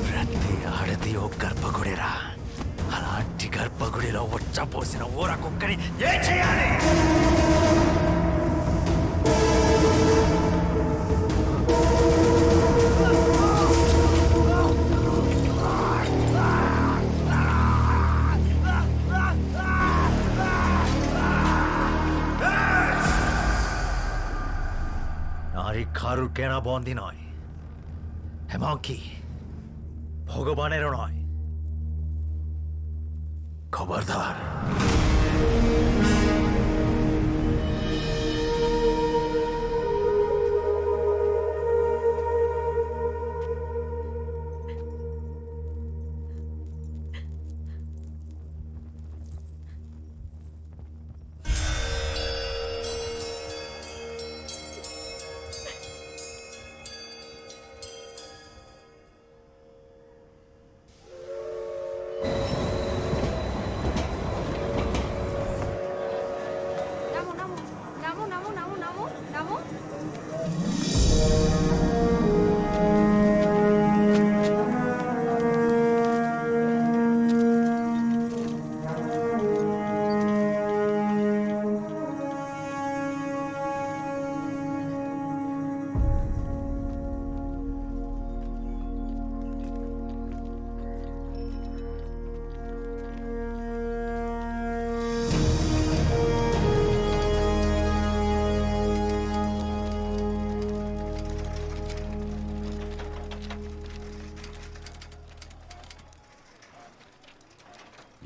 ప్రతి ఆడది ఓ గర్భగుడిరా. అలాంటి గర్భగుడిలో వచ్చపోసిన ఊర కుక్కని ఏం చేయాలి? নারী খারুর কেনা বন্দি নয়, এমনকি ভগবানেরও নয়। খবরদার।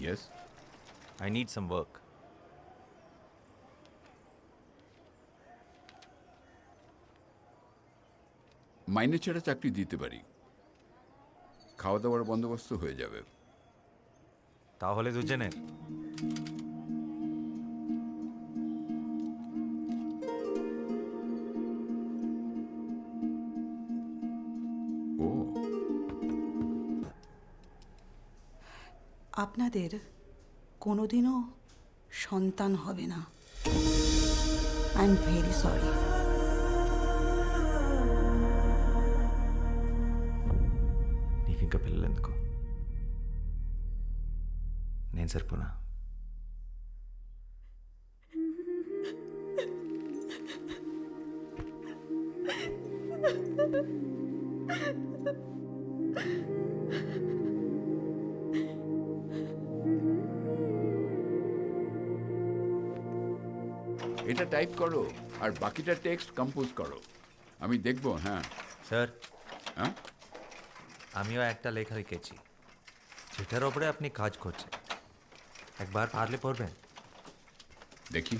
Yes? I need some work. মাইনে ছাড়া চাকরি দিতে পারি, খাওয়া দাওয়ার বন্দোবস্ত হয়ে যাবে। তাহলে দুজনের ও আপনাদের কোনোদিনও সন্তান হবে না। I am very sorry. నీకు ఇంకా పిల్లలు ఎందుకు? నేను సరిపోనా? এটা টাইপ করো আর বাকিটা টেক্সট কম্পোজ করো, আমি দেখবো। হ্যাঁ স্যার, হ্যাঁ, আমিও একটা লেখা লিখেছি যেটার ওপরে আপনি কাজ করছেন। একবার পারলে পড়বেন। দেখি।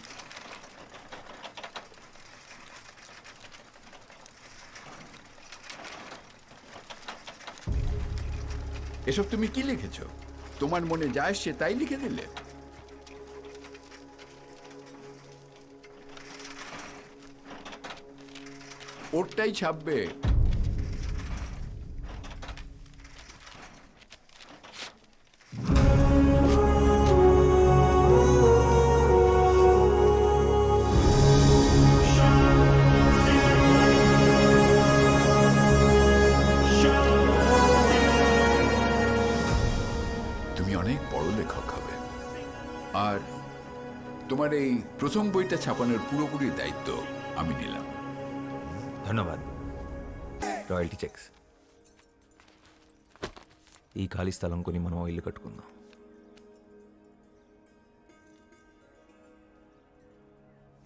এসব তুমি কি লিখেছো? তোমার মনে যা আসছে তাই লিখে দিলে? ওরটাই ছাপবে। তুমি অনেক বড় লেখক হবে, আর তোমার এই প্রথম বইটা ছাপানোর পুরোপুরি দায়িত্ব আমি নিলাম। ধন্যবাদ। Royalty checks. ఈ ఖాళీ స్థలం కొని మనం ఇల్లు కట్టుకుందాం.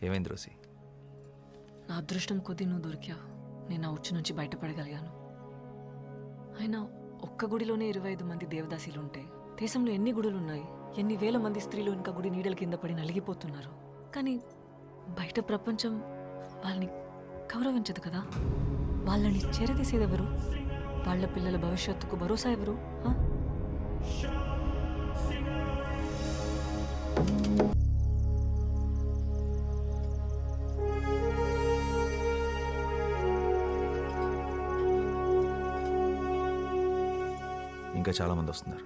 ఏమైంది రోసి? నా అదృష్టం కొద్దీ నువ్వు దొరికావు. నేను ఆ ఉచ్చు నుంచి బయటపడగలిగాను. అయినా ఒక్క గుడిలోనే 25 మంది దేవదాసీలుంటే దేశంలో ఎన్ని గుడులున్నాయి? ఎన్ని వేల మంది స్త్రీలు ఇంకా గుడి నీడల కింద పడి నలిగిపోతున్నారు. కానీ బయట ప్రపంచం వాళ్ళని గౌరవించదు కదా. వాళ్ళని చేరదీసేదెవరు? వాళ్ళ పిల్లల భవిష్యత్తుకు భరోసా ఎవరు? ఇంకా చాలామంది వస్తున్నారు.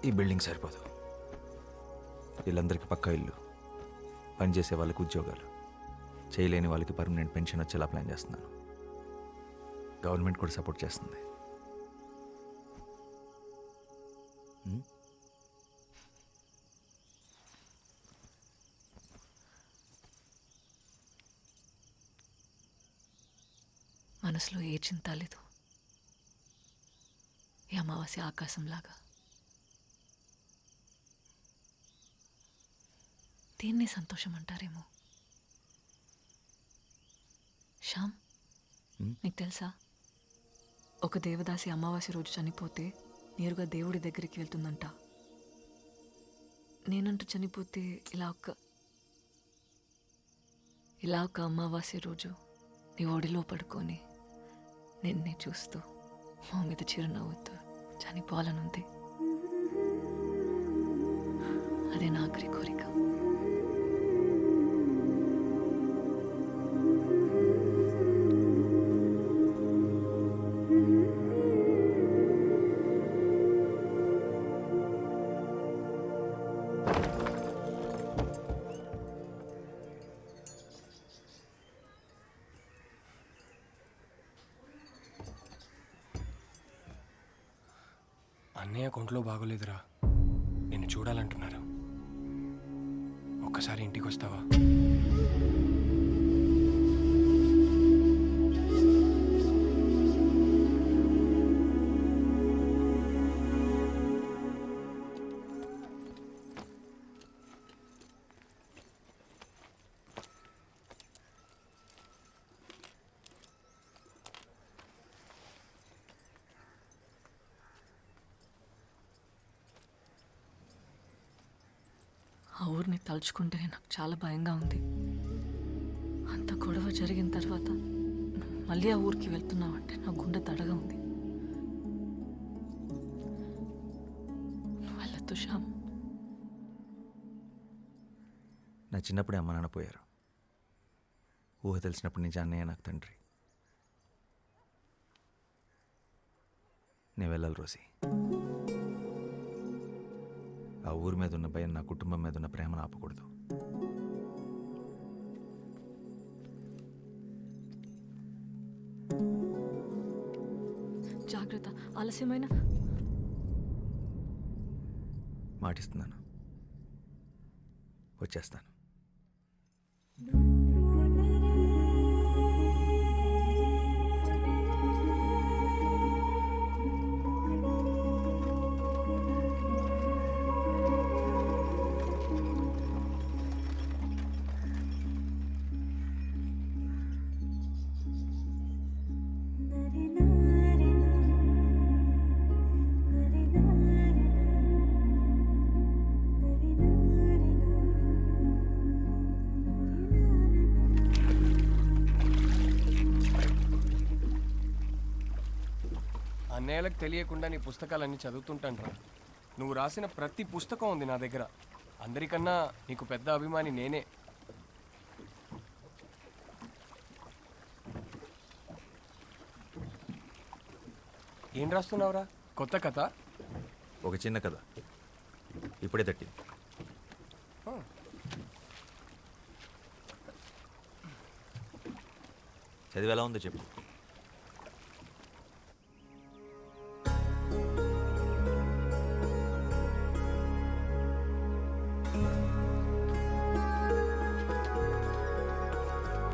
ఈ బిల్డింగ్ సరిపోదు. వీళ్ళందరికీ పక్కా ఇల్లు, పనిచేసే వాళ్ళకి ఉద్యోగాలు, చేయలేని వాళ్ళకి పర్మనెంట్ పెన్షన్ వచ్చేలా ప్లాన్ చేస్తున్నాను. గవర్నమెంట్ కూడా సపోర్ట్ చేస్తుంది. మనసులో ఏ చింత లేదు. ఈ అమావాస్య ఆకాశంలాగా. దీన్నే సంతోషం అంటారేమో. శ్యామ్, నీకు తెలుసా, ఒక దేవదాసి అమావాస్య రోజు చనిపోతే నేరుగా దేవుడి దగ్గరికి వెళ్తుందంట. నేనంటూ చనిపోతే ఇలా ఒక అమావాస్య రోజు నీ ఒడిలో పడుకొని నిన్నే చూస్తూ మా మీద చిరునవ్వుతూ చనిపోవాలనుంది. అదే నా ఆఖరి కోరిక. అన్నయ్య కొంట్లో బాగోలేదురా, నిన్ను చూడాలంటున్నారు. ఒక్కసారి ఇంటికి వస్తావా? ఆ ఊరిని తలుచుకుంటేనే నాకు చాలా భయంగా ఉంది. అంత గొడవ జరిగిన తర్వాత మళ్ళీ ఆ ఊరికి వెళ్తున్నావంటే నా గుండె దడగా ఉంది. వెళ్ళొద్దు శ్యామ్. నా చిన్నప్పుడే అమ్మ నాన్న పోయారు. ఊహ తెలిసినప్పటి నుంచి అన్నయ్య నాకు తండ్రి. నేను వెళ్ళాలి రోసి. ఆ ఊరి మీద ఉన్న భయం నా కుటుంబం మీద ఉన్న ప్రేమను ఆపకూడదు. జాగ్రత్త, ఆలస్యమైన. మాటిస్తున్నాను, వచ్చేస్తాను. అన్నయ్యలకు తెలియకుండా నీ పుస్తకాలన్నీ చదువుతుంటాను. నువ్వు రాసిన ప్రతి పుస్తకం ఉంది నా దగ్గర. అందరికన్నా నీకు పెద్ద అభిమాని నేనే. ఏం రాస్తున్నావురా? కొత్త కథ? ఒక చిన్న కథ ఇప్పుడే తట్టింది. చదివి ఎలా ఉందో చెప్పు.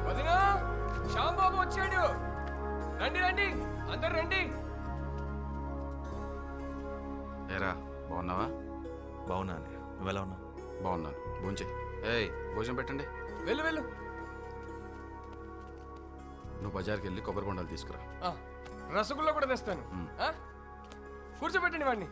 వదినా, శ్యాంబాబు వచ్చాడు. రండి రండి, అందరు రండి. ఏరా, బాగున్నావా? బాగున్నా అన్నయ్య, నువ్వు ఎలా ఉన్నావు? బాగున్నాను. భోంచే. ఏయ్, భోజనం పెట్టండి. వెళ్ళు వెళ్ళు. నువ్వు బజార్కి వెళ్ళి కొబ్బరి బొండాలు తీసుకురా. రసగుల్లా కూడా తెస్తాను. కూర్చోబెట్టండి వాడిని.